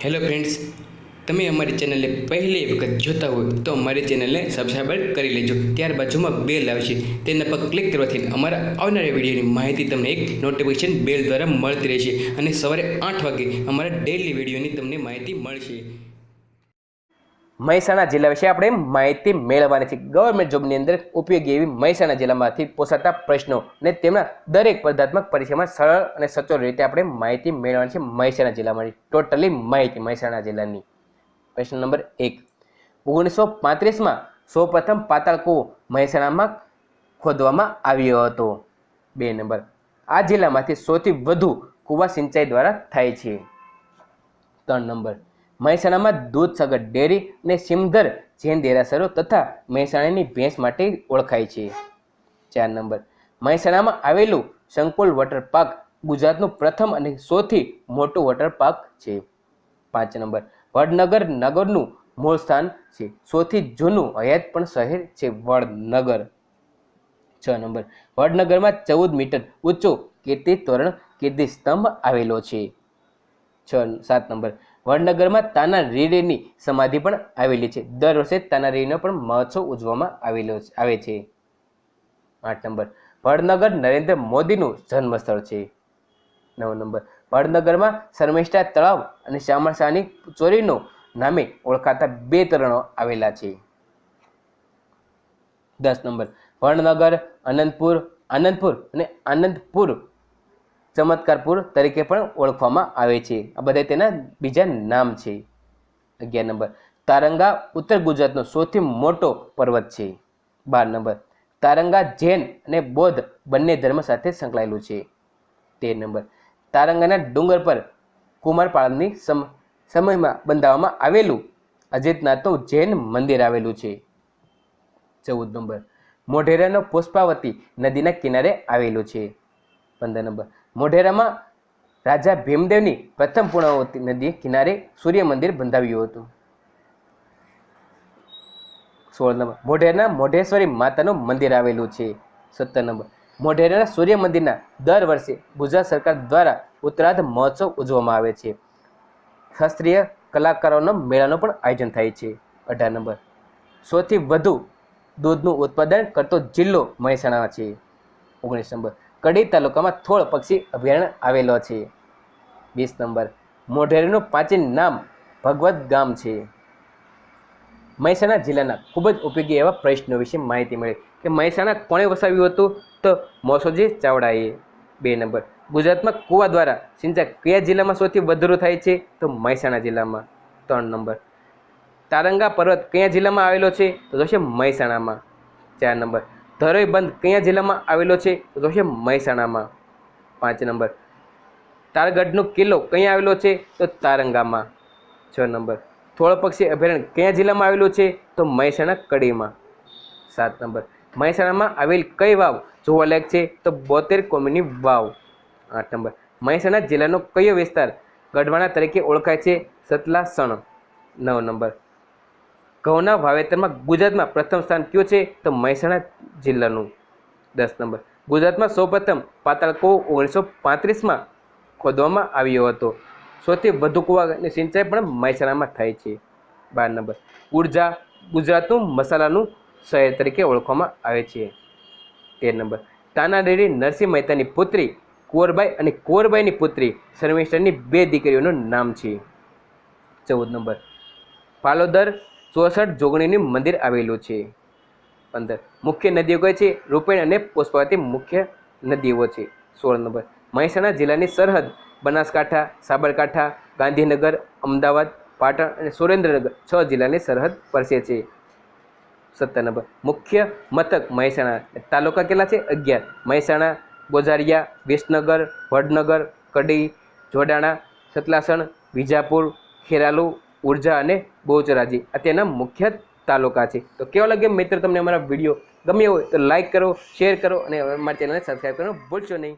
Hello friends, તમે અમારી ચેનલને પહેલી વખત જોતા હોય તો અમારી ચેનલને સબસ્ક્રાઈબ કરી લેજો। ત્યાર બાજુમાં બેલ આવશે, તેના પર ક્લિક કરવાથી અમારા આવનારા વિડીયોની માહિતી તમને એક નોટિફિકેશન બેલ દ્વારા મળતી રહેશે અને સવારે 8 વાગે અમારા ડેઈલી વિડીયોની તમને માહિતી મળશે। મહેસાણા જિલ્લા વિશે આપણે માહિતી મેળવવાની છે। ગવર્મેન્ટ જોબની અંદર ઉપયોગી એવી મહેસાણા જિલ્લામાંથી પૂછાતા પ્રશ્નો અને તેમના દરેક સ્પર્ધાત્મક પરીક્ષામાં સરળ અને સચોટ રીતે આપણે માહિતી મેળવવાની છે। મહેસાણા જિલ્લામાંથી ટોટલી માહિતી મહેસાણા જિલ્લાની। પ્રશ્ન નંબર 1, 1935માં સૌપ્રથમ પાતાળ કૂવો મહેસાણામાં ખોદવામાં આવ્યો હતો। 2 નંબર, આ જિલ્લામાંથી સૌથી વધુ કૂવા સિંચાઈ દ્વારા થાય છે। 3 નંબર, મહેસાણામાં દૂધસાગર ડેરી અને સિમધર જૈન દેરાસરો તથા મહેસાણાની ભેંસ માટે ઓળખાય છે। 4 નંબર, મહેસાણામાં આવેલું સંકુલ વોટર પાર્ક ગુજરાતનું પ્રથમ અને સૌથી મોટું વોટર પાર્ક છે। 5 નંબર, વડનગર નગરનું મૂળ સ્થાન છે, સૌથી જૂનું હયાત પણ શહેર છે વડનગર। 6 નંબર, વડનગરમાં 14 મીટર ઊંચો કીર્તિ તોરણ કીર્તિ સ્તંભ આવેલો છે। 7 નંબર, વડનગરમાં તાના રીરીની સમાધિ પણ આવેલી છે। દર વર્ષે તાના રીરીનો પણ મહોત્સવ ઉજવવામાં આવે છે। 8 નંબર, વડનગર નરેન્દ્ર મોદીનું જન્મસ્થળ છે। 9 નંબર, વડનગરમાં શર્મિષ્ઠા તળાવ અને શામળશાની ચોરીનો નામે ઓળખાતા 2 તોરણો આવેલા છે। 10 નંબર, વડનગર આનંદપુર અને આનંદપુર ચમત્કારપુર તરીકે પણ ઓળખવામાં આવે છે। આ બધા તેના બીજા નામ છે। 11 નંબર, તારંગા ઉત્તર ગુજરાતનો સૌથી મોટો પર્વત છે। 12 નંબર, તારંગા જૈન અને બૌદ્ધ બંને ધર્મ સાથે સંકળાયેલું છે। 13 નંબર, તારંગાના ડુંગર પર કુમારપાળની સમયમાં બંધાવવામાં આવેલું અજિતનાથનું જૈન મંદિર આવેલું છે। 14 નંબર, મોઢેરાનો પુષ્પાવતી નદીના કિનારે આવેલું છે। 15 નંબર, મોઢેરામાં રાજા ભીમદેવની પ્રથમ પૂર્ણાવતી નદી કિનારે સૂર્ય મંદિર બંધાવ્યું હતું। 16 નંબર, મોઢેરાના મોઢેશ્વરી માતાનું મંદિર આવેલું છે। 17 નંબર, મોઢેરાના સૂર્ય મંદિરના દર વર્ષે ગુજરાત સરકાર દ્વારા ઉત્તરાર્ધ મહોત્સવ ઉજવવામાં આવે છે। શાસ્ત્રીય કલાકારોનો મેળાનો પણ આયોજન થાય છે। 18 નંબર, સૌથી વધુ દૂધનું ઉત્પાદન કરતો જિલ્લો મહેસાણા છે। 19 નંબર, કડી તાલુકામાં થોળ પક્ષી અભયારણ્ય આવેલો છે। 20 નંબર, મોઢેરાનું પ્રાચીન નામ ભગવત ગામ છે। મહેસાણા જિલ્લાના ખૂબ જ ઉપયોગી એવા પ્રશ્નો વિશે માહિતી મળી કે મહેસાણા કોણે વસાવ્યું હતું તો મોસોજી ચાવડાએ। 2 નંબર, ગુજરાતમાં કૂવા દ્વારા સિંચાઈ કયા જિલ્લામાં સૌથી વધુ થાય છે તો મહેસાણા જિલ્લામાં। 3 નંબર, તારંગા પર્વત કયા જિલ્લામાં આવેલો છે તો છે મહેસાણામાં। 4 નંબર, ધરોઈ બંધ કયા જિલ્લામાં આવેલો છે તો છે મહેસાણામાં। 5 નંબર, તારગઢનો કિલ્લો ક્યાં આવેલો છે તો તારંગામાં। 6 નંબર, થોળ પક્ષી અભયારણ્ય કયા જિલ્લામાં આવેલું છે તો મહેસાણા કડીમાં। 7 નંબર, મહેસાણામાં આવેલ કઈ વાવ જોવાલાયક છે તો 72 કોમીની વાવ। 8 નંબર, મહેસાણા જિલ્લાનો કયો વિસ્તાર ગઢવાણા તરીકે ઓળખાય છે સતલાસણ। 9 નંબર, ઘઉંના વાવેતરમાં ગુજરાતમાં પ્રથમ સ્થાન કયું છે તો મહેસાણા જિલ્લાનું। 10 નંબર, ગુજરાતમાં સૌપ્રથમ પાતાળ કૂવો 1935માં ખોદવામાં આવ્યો હતો। સૌથી વધુ કૂવાની સિંચાઈ પણ મહેસાણામાં થાય છે। 12 નંબર, ઉર્જા ગુજરાતનું મસાલાનું શહેર તરીકે ઓળખવામાં આવે છે। 13 નંબર, તાના રીરી નરસિંહ મહેતાની પુત્રી કુંવરબાઈ અને કુંવરબાઈની પુત્રી શર્મિષ્ઠાની 2 દીકરીઓનું નામ છે। 14 નંબર, પાલોદર 64 જોગણીનું મંદિર આવેલું છે। 15, મુખ્ય નદીઓ કઈ છે રૂપેણ અને પુષ્પાવતી મુખ્ય નદીઓ છે। 16 નંબર, મહેસાણા જિલ્લાની સરહદ બનાસકાંઠા, સાબરકાંઠા, ગાંધીનગર, અમદાવાદ, પાટણ અને સુરેન્દ્રનગર 6 જિલ્લાની સરહદ પરસે છે। 17 નંબર, મુખ્ય મથક મહેસાણા, તાલુકા કેટલા છે 11, મહેસાણા, ગોઝારિયા, વિસનગર, વડનગર, કડી, જોડાણા, સતલાસણ, વિજાપુર, ખેરાલુ, ઉર્જા અને બહુચરાજી આ તેના મુખ્ય તાલુકા છે। તો કેવો લાગ્યો મિત્રો તમને અમારા વિડીયો? ગમ્યો હોય તો લાઈક કરો, શેર કરો અને અમારી ચેનલને સબસ્ક્રાઈબ કરવાનું ભૂલશો નહીં।